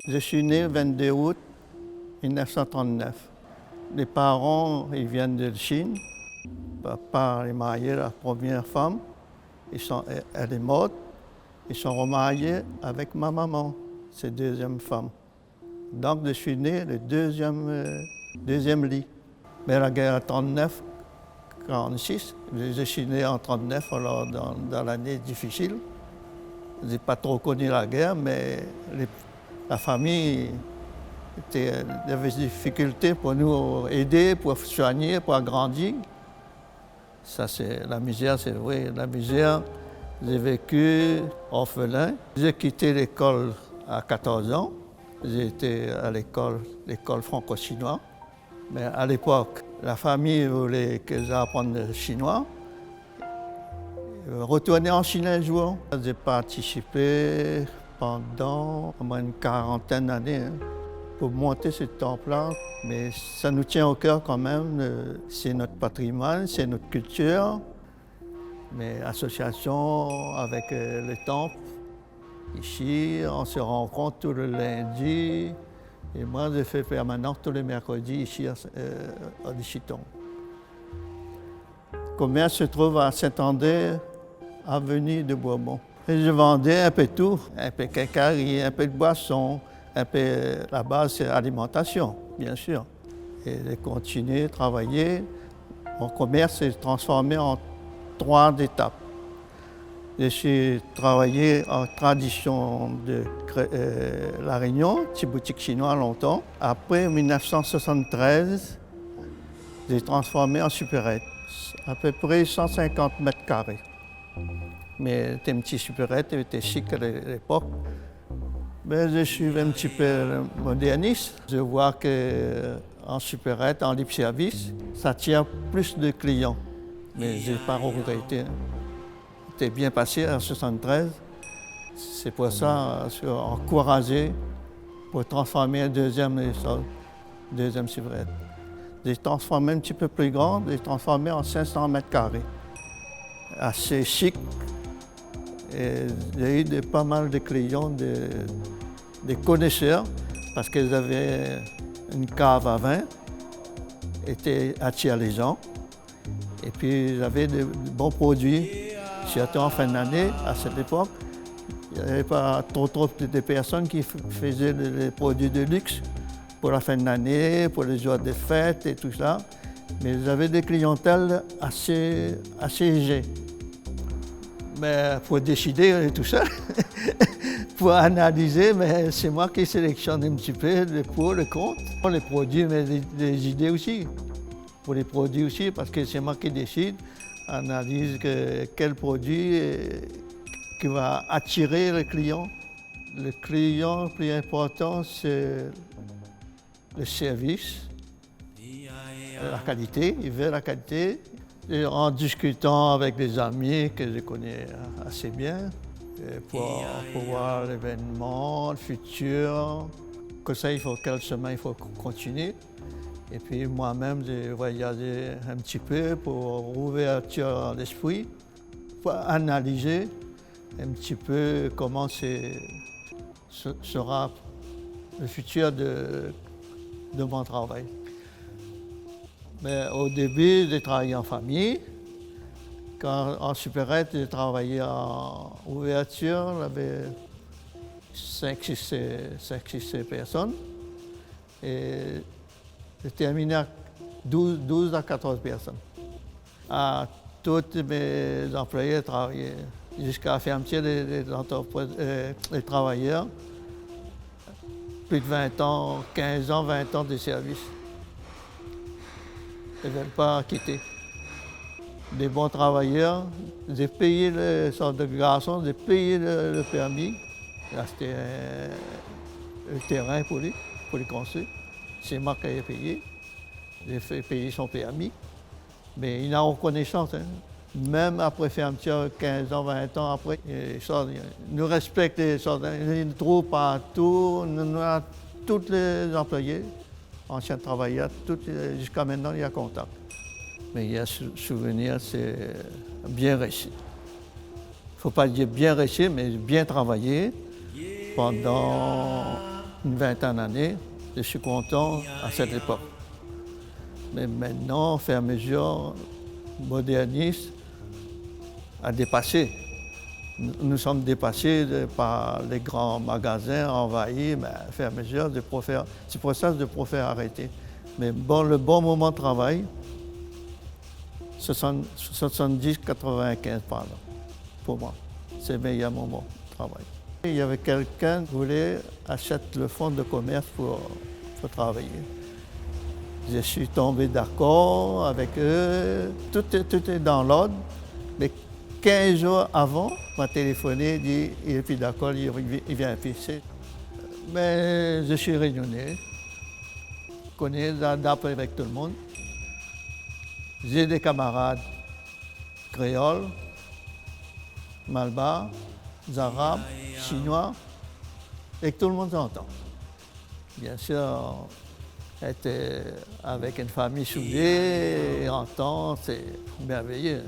Je suis né le 22 août 1939. Les parents, ils viennent de Chine. Papa est marié à la première femme. Elle est morte. Ils sont remariés avec ma maman, c'est deuxième femme. Donc je suis né le deuxième lit. Mais la guerre en 1939-1946, je suis né en 1939, alors dans l'année difficile. Je n'ai pas trop connu la guerre, mais la famille avait des difficultés pour nous aider, pour soigner, pour agrandir. Ça, c'est la misère, c'est vrai, la misère. J'ai vécu orphelin. J'ai quitté l'école à 14 ans. J'ai été à l'école franco-chinoise. Mais à l'époque, la famille voulait que j'apprenne le chinois. Retourner en Chine un jour. J'ai participé pendant au moins une quarantaine d'années pour monter ce temple-là. Mais ça nous tient au cœur quand même. C'est notre patrimoine, c'est notre culture. Mais association avec le temple, ici, on se rencontre tous les lundis. Et moi, je fais permanent tous les mercredis ici à Lichiton. Le commerce se trouve à Saint-André, avenue de Bourbon. Et je vendais un peu tout, un peu de quincaillerie, un peu de boisson, un peu la base, c'est l'alimentation, bien sûr. Et j'ai continué à travailler. Mon commerce s'est transformé en 3 étapes. Je suis travaillé en tradition de La Réunion, petite boutique chinoise longtemps. Après 1973, j'ai transformé en supérette, à peu près 150 mètres carrés. Mais c'était une petite supérette, c'était chic à l'époque. Mais je suis un petit peu moderniste. Je vois qu'en supérette, en libre service, ça attire plus de clients. Mais je n'ai pas regretté. C'était bien passé en 1973. C'est pour ça que je suis encouragé pour transformer un deuxième supérette. J'ai transformé un petit peu plus grande, j'ai transformé en 500 mètres carrés. Assez chic. Et j'ai eu pas mal de clients, des connaisseurs, parce qu'ils avaient une cave à vin, étaient attirés les gens. Et puis, j'avais de bons produits, surtout en fin d'année, à cette époque. Il n'y avait pas trop de personnes qui faisaient des produits de luxe pour la fin d'année, pour les jours de fête et tout ça. Mais j'avais des clientèles assez âgées. Mais pour décider tout ça, pour analyser, mais c'est moi qui sélectionne un petit peu le pour, le contre. Pour les produits, mais des idées aussi. Pour les produits aussi, parce que c'est moi qui décide, analyse quel produit qui va attirer le client. Le client, le plus important, c'est le service, la qualité. Il veut la qualité. Et en discutant avec des amis que je connais assez bien, pour voir l'événement, le futur, que ça, quel chemin il faut continuer. Et puis moi-même, j'ai voyagé un petit peu pour ouverture d'esprit, pour analyser un petit peu comment sera le futur de mon travail. Mais au début, j'ai travaillé en famille. Quand en supérette, j'ai travaillé en ouverture, j'avais 5-6 personnes. Et j'ai terminé à 12 à 14 personnes. À tous mes employés travaillaient jusqu'à la fermeture des travailleurs. Plus de 20 ans, 15 ans, 20 ans de service. Ils ne veulent pas quitter. Des bons travailleurs, j'ai payé le sort de garçon, j'ai payé le permis. J'ai acheté le terrain pour lui construire. C'est moi qui ai payé. J'ai fait payer son permis. Mais il a reconnaissance. Hein. Même après fermeture, 15 ans, 20 ans après, il nous respecte, il nous trouve partout, nous a tous les employés, anciens travailleurs, jusqu'à maintenant, il y a contact. Mais il y a souvenir, c'est bien réussi. Il ne faut pas dire bien réussi, mais bien travaillé pendant une vingtaine d'années. Je suis content à cette époque. Mais maintenant, au fur et à mesure, le modernisme a dépassé. Nous sommes dépassés par les grands magasins envahis, mais au fur et à mesure, c'est pour ça que je préfère arrêter. Mais bon, le bon moment de travail, 70-95 par là, pour moi. C'est le meilleur moment de travail. Il y avait quelqu'un qui voulait acheter le fonds de commerce pour travailler. Je suis tombé d'accord avec eux, tout est dans l'ordre, mais 15 jours avant, il m'a téléphoné, il dit il n'est plus d'accord, il vient pisser. Mais je suis réunionnais, je connais d'après avec tout le monde. J'ai des camarades créoles, malbars, arabes, chinois, et que tout le monde s'entend. Bien sûr, être avec une famille soudée, entendre, c'est merveilleux.